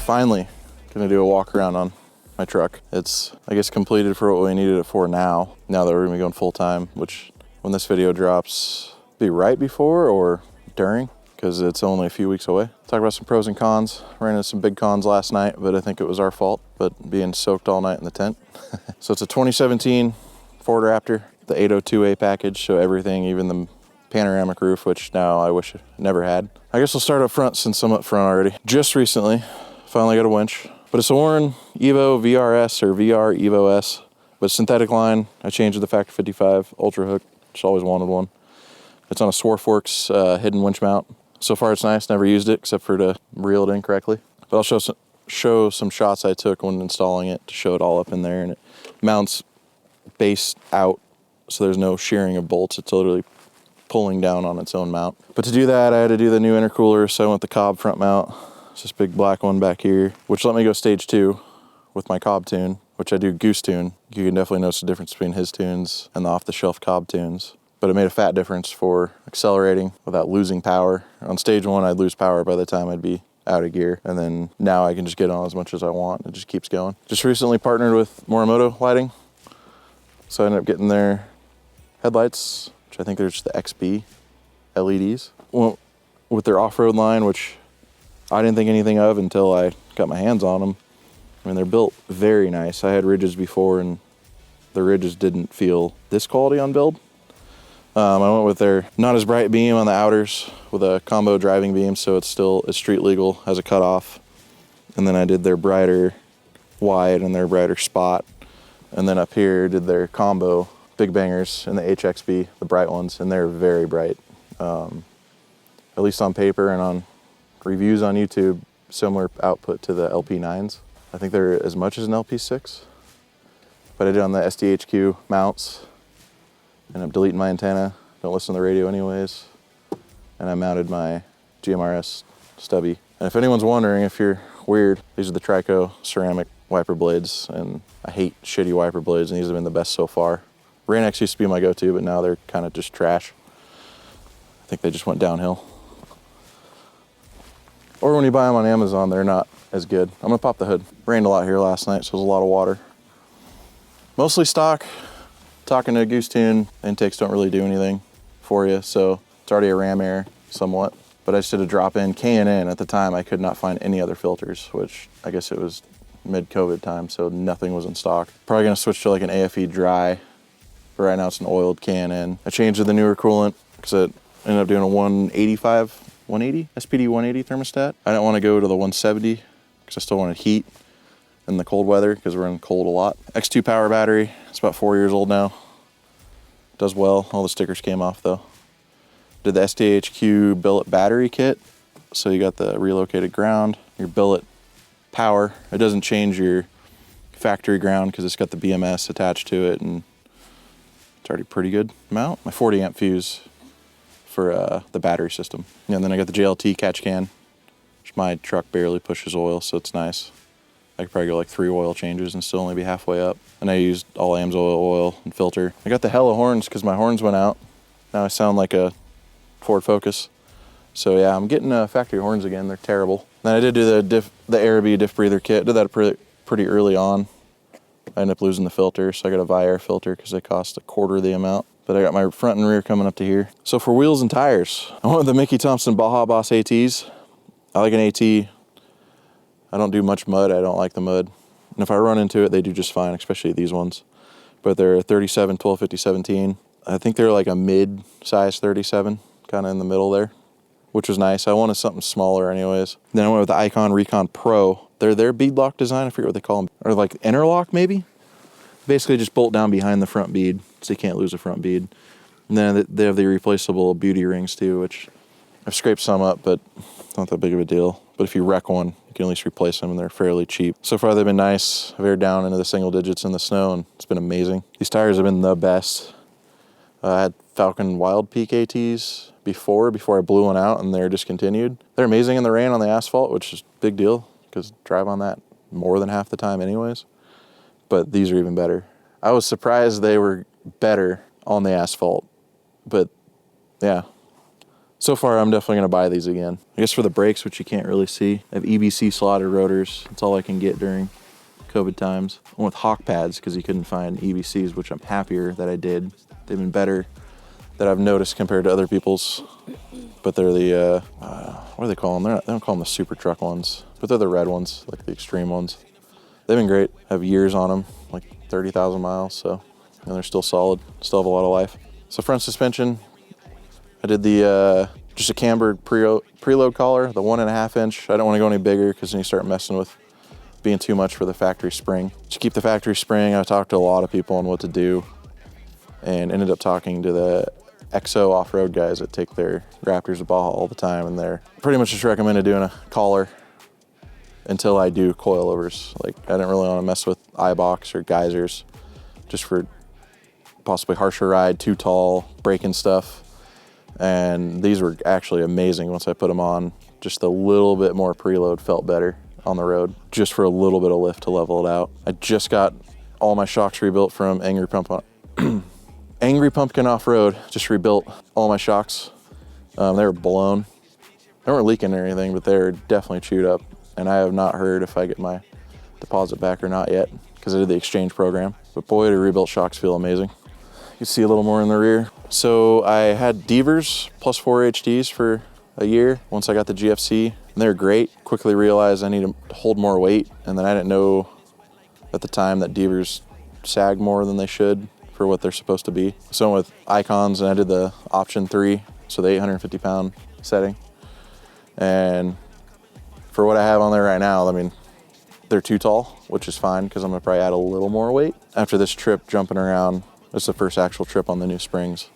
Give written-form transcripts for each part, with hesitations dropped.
finally gonna do a walk around on my truck. It's, I guess, completed for what we needed it for now that we're gonna be going full time, which when this video drops, be right before or during, because it's only a few weeks away. Talk about some pros and cons. Ran into some big cons last night, but I think it was our fault, but being soaked all night in the tent. So it's a 2017 Ford Raptor, the 802A package, so everything, even the panoramic roof, which now I wish I never had. I guess I'll start up front since I'm up front already. Just recently, finally got a winch, but it's a Warren Evo VRS or VR Evo S, but synthetic line. I changed to the Factor 55 Ultra Hook, just always wanted one. It's on a Swarfworks hidden winch mount. So far it's nice, never used it except for to reel it in correctly. But I'll show some shots I took when installing it to show it all up in there, and it mounts base out, so there's no shearing of bolts. It's literally pulling down on its own mount. But to do that, I had to do the new intercooler, so I went with the Cobb front mount. It's this big black one back here, which let me go stage 2 with my Cobb tune, which I do goose tune. You can definitely notice the difference between his tunes and the off-the-shelf Cobb tunes. But it made a fat difference for accelerating without losing power. On stage 1, I'd lose power by the time I'd be out of gear. And then now I can just get on as much as I want. It just keeps going. Just recently partnered with Morimoto Lighting. So I ended up getting their headlights, which I think they're just the XB LEDs. Went with their off-road line, which I didn't think anything of until I got my hands on them. I mean, they're built very nice. I had ridges before, and the ridges didn't feel this quality on build. I went with their not as bright beam on the outers with a combo driving beam, so it's still street legal, has a cutoff. And then I did their brighter wide and their brighter spot. And then up here did their combo big bangers in the HXB, the bright ones, and they're very bright. At least on paper and on reviews on YouTube, similar output to the LP9s. I think they're as much as an LP6. But I did on the SDHQ mounts. Ended up deleting my antenna, don't listen to the radio anyways. And I mounted my GMRS stubby. And if anyone's wondering, if you're weird, these are the Trico ceramic wiper blades, and I hate shitty wiper blades, and these have been the best so far. Rain-X used to be my go-to, but now they're kind of just trash. I think they just went downhill. Or when you buy them on Amazon, they're not as good. I'm gonna pop the hood. Rained a lot here last night, so there's a lot of water. Mostly stock. Talking to a goose tune, intakes don't really do anything for you, so it's already a ram air somewhat. But I just did a drop in K&N. At the time, I could not find any other filters, which I guess it was mid-COVID time, so nothing was in stock. Probably gonna switch to like an AFE dry, but right now it's an oiled K&N. I changed to the newer coolant because it ended up doing a 180 SPD 180 thermostat. I didn't want to go to the 170 because I still wanted heat in the cold weather because we're in cold a lot. X2 power battery, it's about 4 years old now. Does well, all the stickers came off though. Did the SDHQ billet battery kit. So you got the relocated ground, your billet power. It doesn't change your factory ground because it's got the BMS attached to it, and it's already pretty good mount. My 40 amp fuse for the battery system. And then I got the JLT catch can, which my truck barely pushes oil, so it's nice. I could probably go like 3 oil changes and still only be halfway up. And I used all AMSOIL oil and filter. I got the hella horns because my horns went out. Now I sound like a Ford Focus. So yeah, I'm getting factory horns again. They're terrible. Then I did do the Araby diff breather kit. Did that pretty early on. I ended up losing the filter, so I got a Vi-Air filter because they cost a quarter the amount. But I got my front and rear coming up to here. So for wheels and tires, I went with the Mickey Thompson Baja Boss ATs. I like an AT. I don't do much mud. I don't like the mud. And if I run into it, they do just fine, especially these ones. But they're 37, 1250, 17. I think they're like a mid-size 37, kind of in the middle there, which was nice. I wanted something smaller anyways. Then I went with the Icon Recon Pro. They're their beadlock design. I forget what they call them. Or like interlock maybe? Basically just bolt down behind the front bead so you can't lose the front bead. And then they have the replaceable beauty rings too, which I've scraped some up, but not that big of a deal. But if you wreck one, you can at least replace them, and they're fairly cheap. So far, they've been nice. I've aired down into the single digits in the snow, and it's been amazing. These tires have been the best. I had Falcon Wild Peak ATs before I blew one out, and they're discontinued. They're amazing in the rain on the asphalt, which is a big deal, because drive on that more than half the time anyways. But these are even better. I was surprised they were better on the asphalt, but yeah. So far, I'm definitely gonna buy these again. I guess for the brakes, which you can't really see, I have EBC slotted rotors. That's all I can get during COVID times. I went with hawk pads because you couldn't find EBCs, which I'm happier that I did. They've been better that I've noticed compared to other people's. But they're the, what do they call them? They don't call them the super truck ones, but they're the red ones, like the extreme ones. They've been great. I have years on them, like 30,000 miles, so, and they're still solid, still have a lot of life. So front suspension, I did the, just a cambered preload collar, the 1.5 inch. I don't want to go any bigger because then you start messing with being too much for the factory spring. To keep the factory spring, I talked to a lot of people on what to do and ended up talking to the XO off-road guys that take their Raptors to Baja all the time, and they're pretty much just recommended doing a collar until I do coilovers. Like, I didn't really want to mess with iBox or geysers just for possibly harsher ride, too tall, braking stuff. And these were actually amazing once I put them on. Just a little bit more preload felt better on the road, just for a little bit of lift to level it out. I just got all my shocks rebuilt from Angry Pumpkin Off-Road. Just rebuilt all my shocks. They were blown. They weren't leaking or anything, but they were definitely chewed up. And I have not heard if I get my deposit back or not yet, because I did the exchange program. But boy, the rebuilt shocks feel amazing. You can see a little more in the rear. So I had Devers plus 4 HDs for a year once I got the GFC, and they're great. Quickly realized I need to hold more weight, and then I didn't know at the time that Devers sag more than they should for what they're supposed to be. So I went with Icons, and I did the option 3, so the 850 pound setting. And for what I have on there right now, I mean, they're too tall, which is fine because I'm gonna probably add a little more weight. After this trip jumping around, this is the first actual trip on the new springs.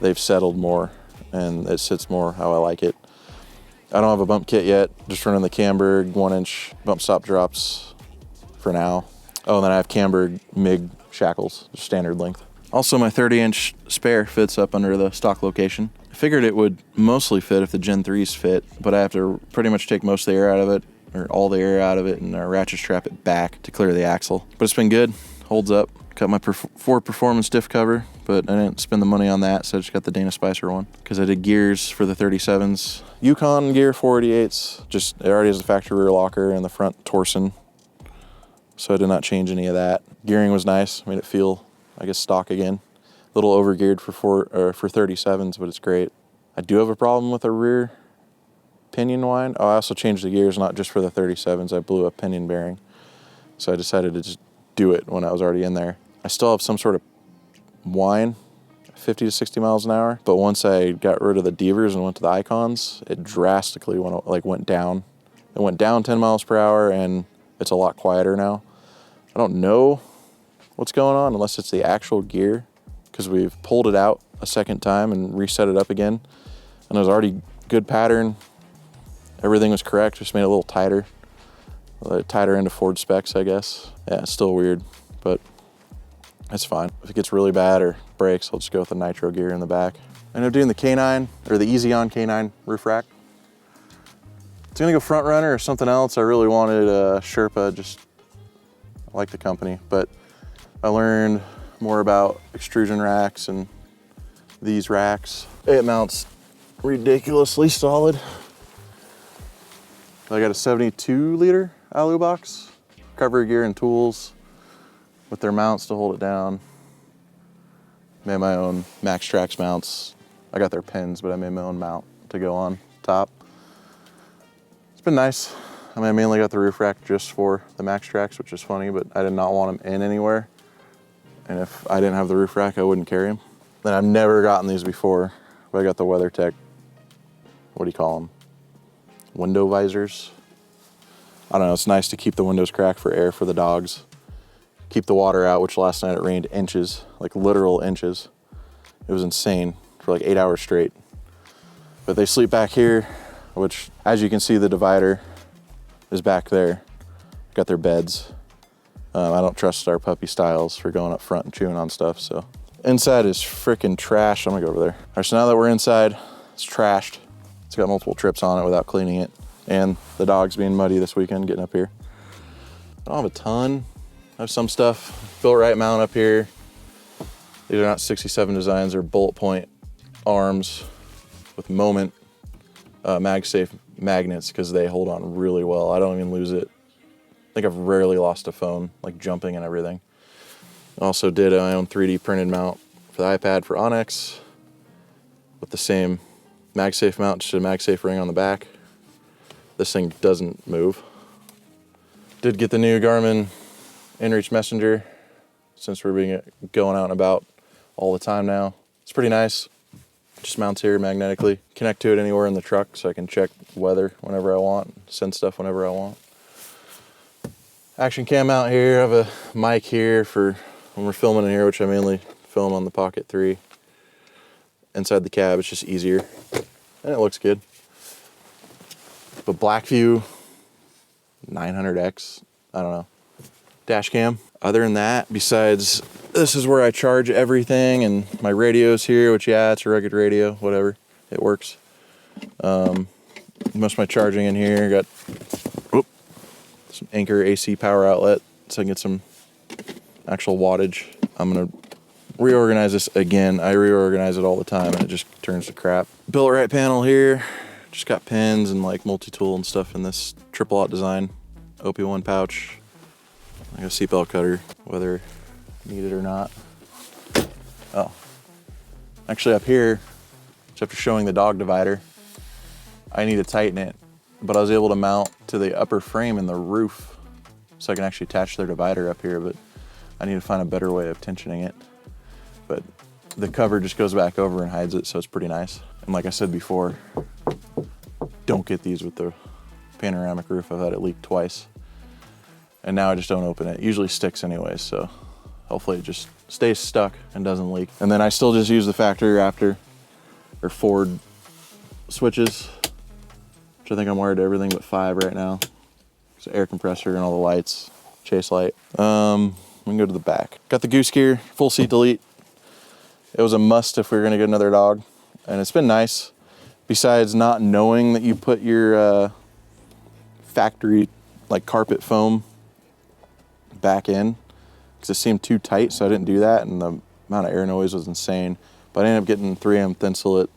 They've settled more and it sits more how I like it. I don't have a bump kit yet, just running the Camberg 1 inch bump stop drops for now. Oh, and then I have Camberg MIG shackles, just standard length. Also, my 30 inch spare fits up under the stock location. I figured it would mostly fit if the Gen 3s fit, but I have to pretty much take most of the air out of it, or all the air out of it, and ratchet strap it back to clear the axle. But it's been good, holds up. Got my Ford Performance diff cover, but I didn't spend the money on that, so I just got the Dana Spicer one. Because I did gears for the 37s. Yukon gear 488s, just it already has a factory rear locker and the front torsion, so I did not change any of that. Gearing was nice, made it feel, I guess, stock again. A little over geared for 37s, but it's great. I do have a problem with a rear pinion wind. Oh, I also changed the gears, not just for the 37s. I blew a pinion bearing, so I decided to just do it when I was already in there. I still have some sort of whine, 50 to 60 miles an hour, but once I got rid of the Devers and went to the Icons, it drastically went down. It went down 10 miles per hour, and it's a lot quieter now. I don't know what's going on unless it's the actual gear, because we've pulled it out a second time and reset it up again, and it was already good pattern. Everything was correct, just made it a little tighter into Ford specs, I guess. Yeah, it's still weird, but it's fine. If it gets really bad or breaks, I'll just go with the nitro gear in the back. I ended up doing the K9, or the Easy On K9 roof rack. It's gonna go front runner or something else. I really wanted a Sherpa, just I like the company, but I learned more about extrusion racks and these racks. It mounts ridiculously solid. I got a 72 liter alu box, cover gear and tools with their mounts to hold it down. Made my own Max Trax mounts. I got their pins, but I made my own mount to go on top. It's been nice. I mean, I mainly got the roof rack just for the Max Trax, which is funny, but I did not want them in anywhere. And if I didn't have the roof rack, I wouldn't carry them. Then I've never gotten these before, but I got the WeatherTech, what do you call them? Window visors. I don't know, it's nice to keep the windows cracked for air for the dogs. Keep the water out, which last night it rained inches, like literal inches. It was insane for like 8 hours straight. But they sleep back here, which as you can see, the divider is back there. Got their beds. I don't trust our puppy styles for going up front and chewing on stuff, so. Inside is freaking trash. I'm gonna go over there. All right, so now that we're inside, it's trashed. It's got multiple trips on it without cleaning it. And the dog's being muddy this weekend getting up here. I don't have a ton. I have some stuff. Built right mount up here. These are not 67 designs, they're bullet point arms with Moment MagSafe magnets because they hold on really well. I don't even lose it. I think I've rarely lost a phone, like jumping and everything. Also did my own 3D printed mount for the iPad for Onyx with the same MagSafe mount, just a MagSafe ring on the back. This thing doesn't move. Did get the new Garmin InReach Messenger since we're going out and about all the time now. It's pretty nice. Just mounts here magnetically. Connect to it anywhere in the truck so I can check weather whenever I want, send stuff whenever I want. Action cam out here. I have a mic here for when we're filming in here, which I mainly film on the Pocket 3. Inside the cab, it's just easier. And it looks good. But Blackview 900X, I don't know. Dash cam. Other than that, besides this is where I charge everything, and my radio's here, which yeah, it's a rugged radio, whatever, it works. Most of my charging in here, got some Anchor AC power outlet so I can get some actual wattage. I'm gonna reorganize this again. I reorganize it all the time and it just turns to crap. Built right panel here, just got pins and like multi-tool and stuff in this triple aught design. OP1 pouch. I got a seatbelt cutter, whether needed or not. Oh, actually up here, just after showing the dog divider, I need to tighten it, but I was able to mount to the upper frame in the roof so I can actually attach their divider up here, but I need to find a better way of tensioning it. But the cover just goes back over and hides it, so it's pretty nice. And like I said before, don't get these with the panoramic roof. I've had it leak twice. And now I just don't open it. It usually sticks anyways, so hopefully it just stays stuck and doesn't leak. And then I still just use the factory Raptor or Ford switches, which I think I'm wired to everything but 5 right now. So air compressor and all the lights, chase light. We can go to the back. Got the goose gear, full seat delete. It was a must if we were gonna get another dog. And it's been nice. Besides not knowing that you put your factory like carpet foam back in, because it seemed too tight, so I didn't do that, and the amount of air noise was insane. But I ended up getting 3M Thinsulate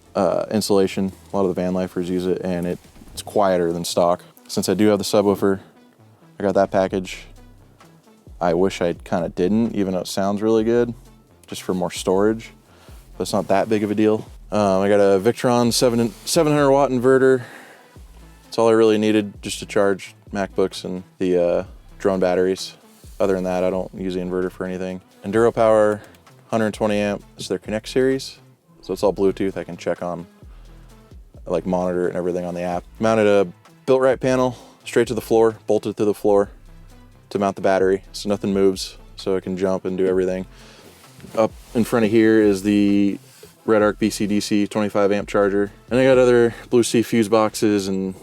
insulation. A lot of the van lifers use it, and it's quieter than stock. Since I do have the subwoofer, I got that package. I wish I kind of didn't, even though it sounds really good, just for more storage. But it's not that big of a deal. I got a Victron 700 watt inverter. That's all I really needed just to charge MacBooks and the drone batteries. Other than that, I don't use the inverter for anything. Enduro Power, 120 amp, it's their Connect series. So it's all Bluetooth. I can check on, like monitor it and everything on the app. Mounted a built right panel straight to the floor, bolted to the floor to mount the battery. So nothing moves, so I can jump and do everything. Up in front of here is the Red Arc BCDC 25 amp charger. And I got other Blue Sea fuse boxes and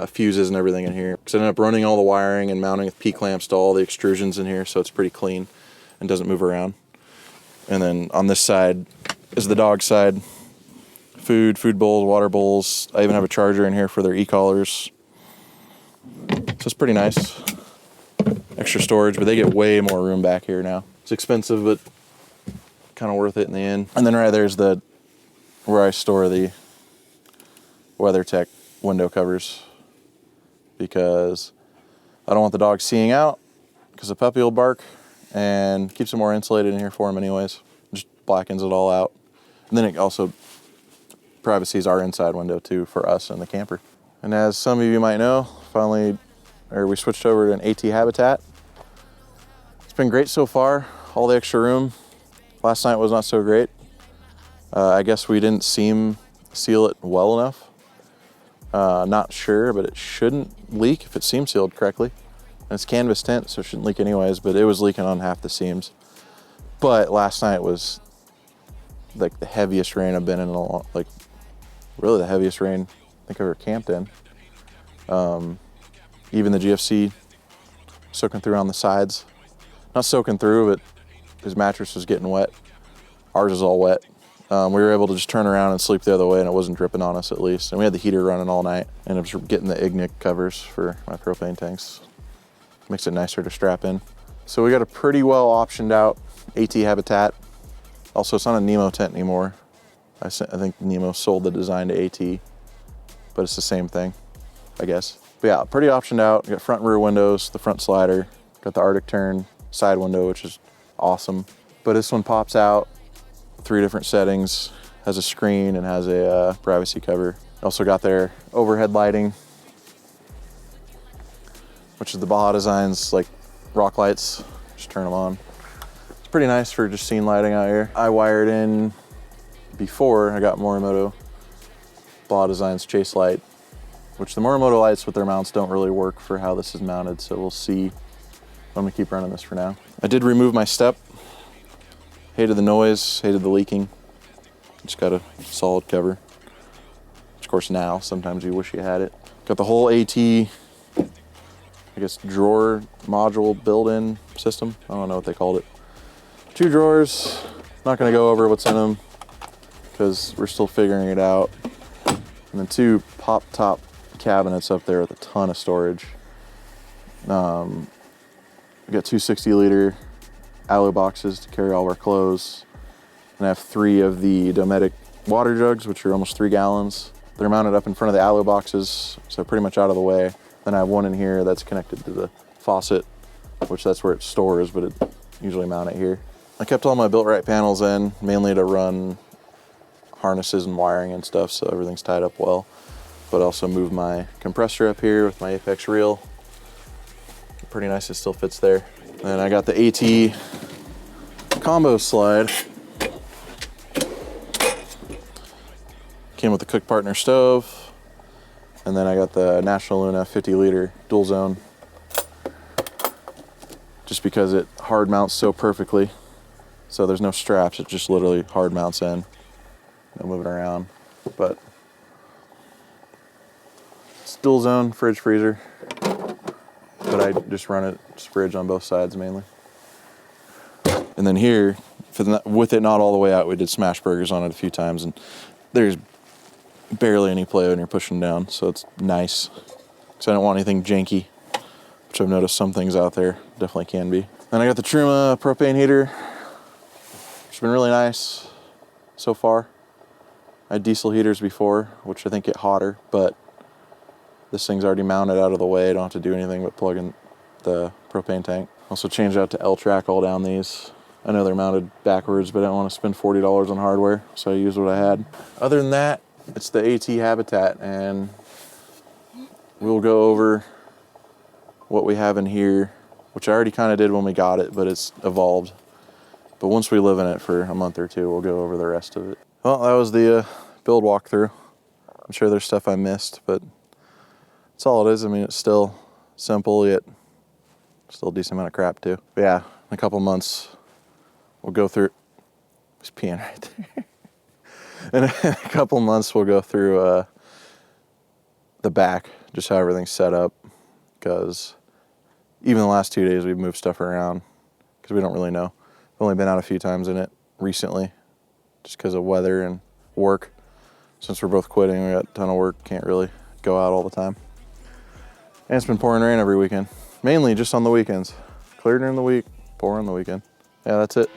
fuses and everything in here. So I ended up running all the wiring and mounting with P-clamps to all the extrusions in here, so it's pretty clean and doesn't move around. And then on this side is the dog side. Food bowls, water bowls. I even have a charger in here for their e-collars. So it's pretty nice. Extra storage, but they get way more room back here now. It's expensive, but kind of worth it in the end. And then right there's where I store the WeatherTech window covers, because I don't want the dog seeing out, because the puppy will bark, and keeps it more insulated in here for him anyways. Just blackens it all out. And then it also privacies our inside window too for us and the camper. And as some of you might know, we switched over to an AT Habitat. It's been great so far, all the extra room. Last night was not so great. I guess we didn't seal it well enough. Not sure, but it shouldn't leak if it's seam sealed correctly. And it's canvas tent, so it shouldn't leak anyways, but it was leaking on half the seams. But last night was like the heaviest rain I've been in really the heaviest rain I think I've ever camped in. Even the GFC soaking through on the sides. Not soaking through, but his mattress was getting wet. Ours is all wet. We were able to just turn around and sleep the other way, and it wasn't dripping on us at least. And we had the heater running all night. And I was getting the Ignic covers for my propane tanks. Makes it nicer to strap in. So we got a pretty well optioned out AT Habitat. Also, it's not a Nemo tent anymore. I think Nemo sold the design to AT. but it's the same thing, I guess. But yeah, pretty optioned out. Got front and rear windows, the front slider, got the Arctic turn side window, which is awesome. But this one pops out 3 different settings, has a screen and has a privacy cover. Also got their overhead lighting, which is the Baja Designs like rock lights. Just turn them on. It's pretty nice for just scene lighting out here. I wired in before I got Morimoto Baja Designs chase light, which the Morimoto lights with their mounts don't really work for how this is mounted, so we'll see. I'm gonna keep running this for now. I did remove my step. Hated the noise, hated the leaking. Just got a solid cover. Of course now, sometimes you wish you had it. Got the whole AT, I guess, drawer module built-in system. I don't know what they called it. 2 drawers, not gonna go over what's in them because we're still figuring it out. And then 2 pop-top cabinets up there with a ton of storage. We got 2 60-liter alloy boxes to carry all of our clothes. And I have 3 of the Dometic water jugs, which are almost 3 gallons. They're mounted up in front of the alloy boxes, so pretty much out of the way. Then I have one in here that's connected to the faucet, which that's where it stores, but it usually mount it here. I kept all my built-right panels in, mainly to run harnesses and wiring and stuff, so everything's tied up well. But also moved my compressor up here with my Apex reel. Pretty nice, it still fits there. And I got the AT combo slide. Came with the Cook Partner stove. And then I got the National Luna 50-liter dual zone. Just because it hard mounts so perfectly. So there's no straps, it just literally hard mounts in. No moving around. But it's dual zone, fridge, freezer. But I just run it fridge on both sides mainly. And then here, with it not all the way out, we did smash burgers on it a few times, and there's barely any play when you're pushing down, so it's nice. Because I don't want anything janky, which I've noticed some things out there definitely can be. Then I got the Truma propane heater, which has been really nice so far. I had diesel heaters before, which I think get hotter, but this thing's already mounted out of the way. I don't have to do anything but plug in the propane tank. Also changed out to L-track all down these. I know they're mounted backwards, but I don't want to spend $40 on hardware, so I used what I had. Other than that, it's the AT Habitat, and we'll go over what we have in here, which I already kind of did when we got it, but it's evolved. But once we live in it for a month or 2, we'll go over the rest of it. Well, that was the build walkthrough. I'm sure there's stuff I missed, but that's all it is. I mean, it's still simple, yet still a decent amount of crap too. But yeah, in a couple months, we'll go through, he's peeing right there. In a couple months, we'll go through the back, just how everything's set up, because even the last 2 days, we've moved stuff around, because we don't really know. We've only been out a few times in it recently, just because of weather and work. Since we're both quitting, we got a ton of work, can't really go out all the time. And it's been pouring rain every weekend, mainly just on the weekends. Clear during the week, pour on the weekend. Yeah, that's it.